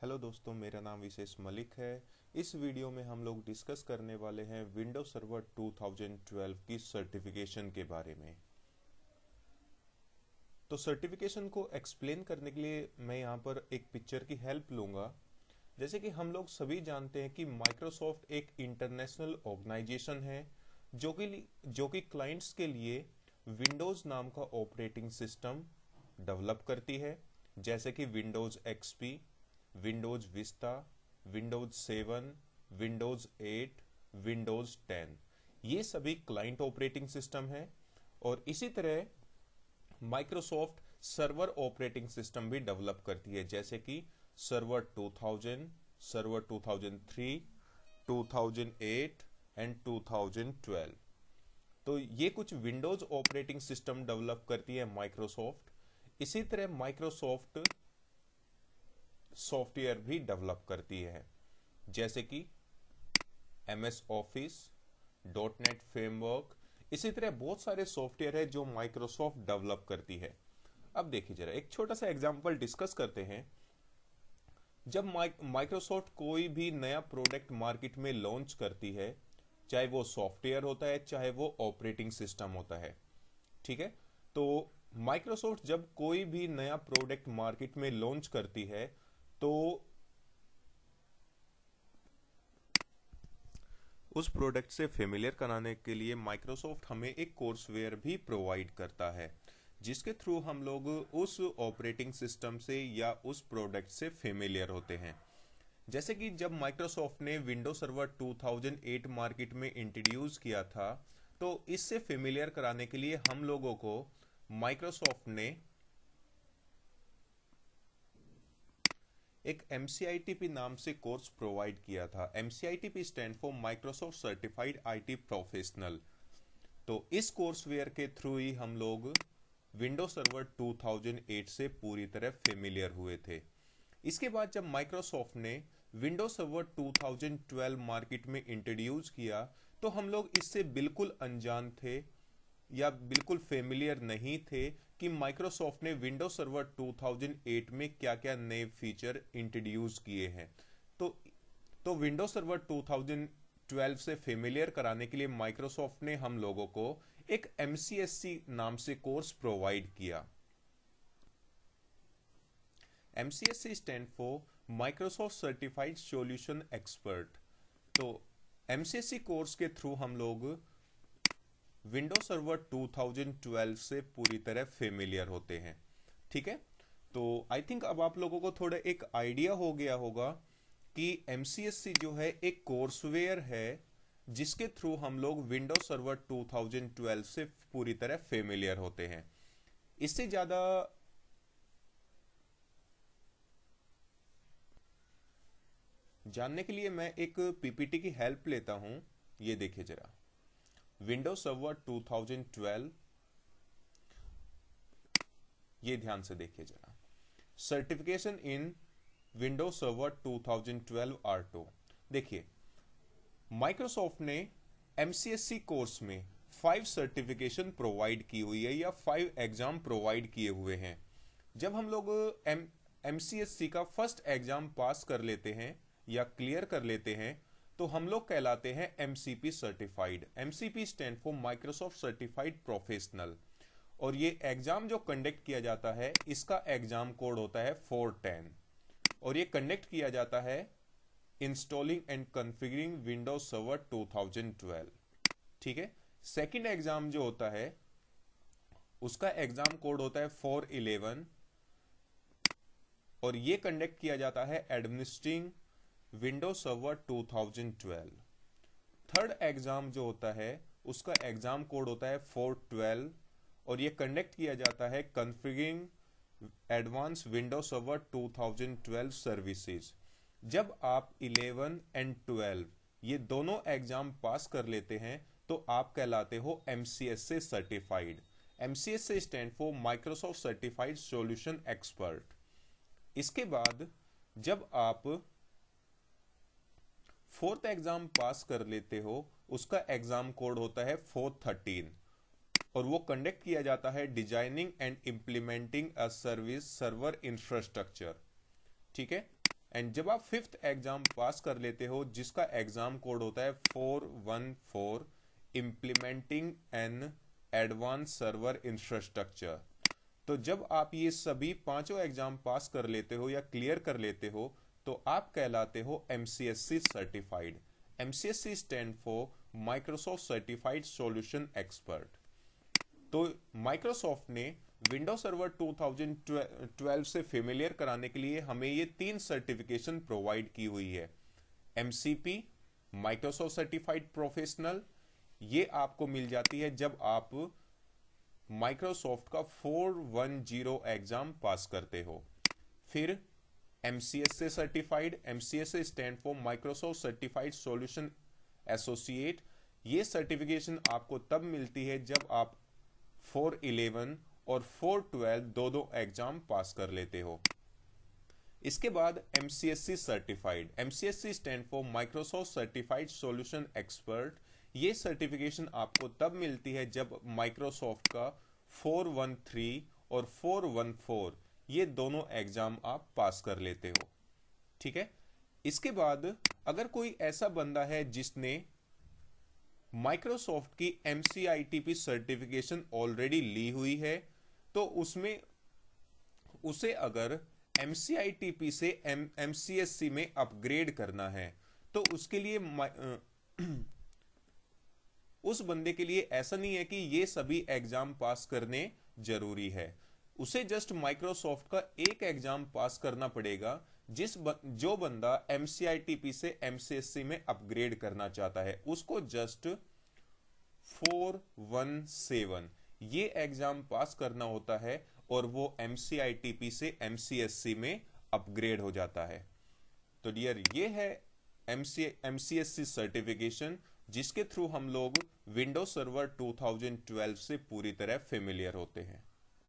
Hello दोस्तों, मेरा नाम विशेष मलिक है। इस वीडियो में हम लोग डिस्कस करने वाले हैं विंडोज सर्वर 2012 की सर्टिफिकेशन के बारे में। तो सर्टिफिकेशन को एक्सप्लेन करने के लिए मैं यहाँ पर एक पिक्चर की हेल्प लूँगा। जैसे कि हम लोग सभी जानते हैं कि माइक्रोसॉफ्ट एक इंटरनेशनल ऑर्गेनाइजेशन है जो कि क्लाइंट्स के लिए विंडोज़ नाम का ऑपरेटिंग सिस्टम डेवलप करती है, जैसे कि Windows XP, Windows Vista, Windows 7, Windows 8, Windows 10, ये सभी क्लाइंट ऑपरेटिंग सिस्टम है। और इसी तरह माइक्रोसॉफ्ट सर्वर ऑपरेटिंग सिस्टम भी डेवलप करती है, जैसे कि सर्वर 2000, सर्वर 2003, 2008 एंड 2012। तो ये कुछ विंडोज ऑपरेटिंग सिस्टम डेवलप करती है माइक्रोसॉफ्ट। इसी तरह माइक्रोसॉफ्ट सॉफ्टवेयर भी डेवलप करती है, जैसे कि MS ऑफिस, .NET फ्रेमवर्क। इसी तरह बहुत सारे सॉफ्टवेयर है जो माइक्रोसॉफ्ट डेवलप करती है। अब देखिए जरा एक छोटा सा एग्जांपल डिस्कस करते हैं। जब माइक्रोसॉफ्ट कोई भी नया प्रोडक्ट मार्केट में लॉन्च करती है, चाहे वो सॉफ्टवेयर होता है चाहे वो ऑपरेटिंग सिस्टम होता है, ठीक है। तो माइक्रोसॉफ्ट जब कोई भी नया प्रोडक्ट मार्केट में लॉन्च करती है तो उस प्रोडक्ट से फेमिलियर कराने के लिए माइक्रोसॉफ्ट हमें एक कोर्सवेयर भी प्रोवाइड करता है, जिसके थ्रू हम लोग उस ऑपरेटिंग सिस्टम से या उस प्रोडक्ट से फेमिलियर होते हैं। जैसे कि जब माइक्रोसॉफ्ट ने विंडोज सर्वर 2008 मार्केट में इंट्रोड्यूस किया था, तो इससे फेमिलियर कराने के लिए हम लोगों को माइक्रोसॉफ्ट ने एक MCITP नाम से कोर्स प्रोवाइड किया था। MCITP stand for Microsoft certified IT professional. तो इस कोर्सवेयर के थ्रू ही हम लोग विंडोज सर्वर 2008 से पूरी तरह फेमिलियर हुए थे। इसके बाद जब माइक्रोसॉफ्ट ने विंडोज सर्वर 2012 मार्केट में इंट्रोड्यूस किया, तो हम लोग इससे बिल्कुल अनजान थे या बिल्कुल फेमिलियर नहीं थे कि माइक्रोसॉफ्ट ने विंडोज सर्वर 2008 में क्या क्या नए फीचर इंट्रोड्यूस किए हैं। तो विंडोज सर्वर 2012 से फेमिलियर कराने के लिए माइक्रोसॉफ्ट ने हम लोगों को एक MCSC नाम से कोर्स प्रोवाइड किया। MCSC stand for Microsoft certified solution expert. तो MCSC कोर्स के थ्रू हम लोग विंडोज सर्वर 2012 से पूरी तरह फेमिलियर होते हैं, ठीक है। तो आई थिंक अब आप लोगों को थोड़ा एक आइडिया हो गया होगा कि MCSC जो है एक कोर्सवेयर है जिसके थ्रू हम लोग विंडोज सर्वर 2012 से पूरी तरह फेमिलियर होते हैं। इससे ज्यादा जानने के लिए मैं एक PPT की हेल्प लेता हूं। ये देखिए जरा, विंडोज सर्वर 2012, ये ध्यान से देखिए जरा, सर्टिफिकेशन इन विंडोज सर्वर 2012 R2। देखिए माइक्रोसॉफ्ट ने MCSC कोर्स में 5 सर्टिफिकेशन प्रोवाइड की हुई है या 5 एग्जाम प्रोवाइड किए हुए हैं। जब हम लोग MCSC का फर्स्ट एग्जाम पास कर लेते हैं या क्लियर कर लेते हैं, तो हम लोग कहलाते हैं MCP certified. MCP stand for Microsoft certified professional. और ये एग्जाम जो कंडक्ट किया जाता है, इसका एग्जाम कोड होता है 410, और ये कंडक्ट किया जाता है installing and configuring Windows server 2012, ठीक है। सेकंड एग्जाम जो होता है उसका एग्जाम कोड होता है 411, और ये कंडक्ट किया जाता है administering Windows server 2012। Third exam जो होता है उसका एग्जाम कोड होता है 412, और ये कंडक्ट किया जाता है configuring advance Windows server 2012 services. जब आप 11 एंड 12 ये दोनों एग्जाम पास कर लेते हैं तो आप कहलाते हो MCSC certified. MCSC stand for Microsoft certified solution expert. इसके बाद जब आप फोर्थ एग्जाम पास कर लेते हो, उसका एग्जाम कोड होता है 413, और वो कंडक्ट किया जाता है designing and implementing a service server infrastructure, ठीक है। एंड जब आप 5th एग्जाम पास कर लेते हो जिसका एग्जाम कोड होता है 414, implementing an advance server infrastructure, तो जब आप ये सभी पांचों एग्जाम पास कर लेते हो या क्लियर कर लेते हो तो आप कहलाते हो MCSC certified. MCSC stand for Microsoft certified solution expert. तो माइक्रोसॉफ्ट ने विंडोज सर्वर 2012 से फेमिलियर कराने के लिए हमें ये 3 सर्टिफिकेशन प्रोवाइड की हुई है। MCP माइक्रोसॉफ्ट सर्टिफाइड प्रोफेशनल, ये आपको मिल जाती है जब आप माइक्रोसॉफ्ट का 410 एग्जाम पास करते हो। फिर MCSA certified, MCSA stand for Microsoft certified solution associate, ये सर्टिफिकेशन आपको तब मिलती है जब आप 411 और 412 दो एग्जाम पास कर लेते हो। इसके बाद MCSC certified, MCSC stand for Microsoft certified solution expert, ये सर्टिफिकेशन आपको तब मिलती है जब माइक्रोसॉफ्ट का 413 और 414 ये दोनों एग्जाम आप पास कर लेते हो। ठीक है। इसके बाद अगर कोई ऐसा बंदा है जिसने माइक्रोसॉफ्ट की MCITP सर्टिफिकेशन ऑलरेडी ली हुई है तो उसमें उसे अगर MCITP से MCSC में अपग्रेड करना है तो उसके लिए उस बंदे के लिए ऐसा नहीं है कि ये सभी एग्जाम पास करने जरूरी है, उसे जस्ट माइक्रोसॉफ्ट का एक एग्जाम पास करना पड़ेगा जो बंदा MCITP से MCSC में अपग्रेड करना चाहता है उसको जस्ट 417 ये एग्जाम पास करना होता है और वो MCITP से MCSC में अपग्रेड हो जाता है। तो डियर ये है MCSC सर्टिफिकेशन जिसके थ्रू हम लोग विंडोज सर्वर 2012 से पूरी तरह फेमिलियर होते हैं।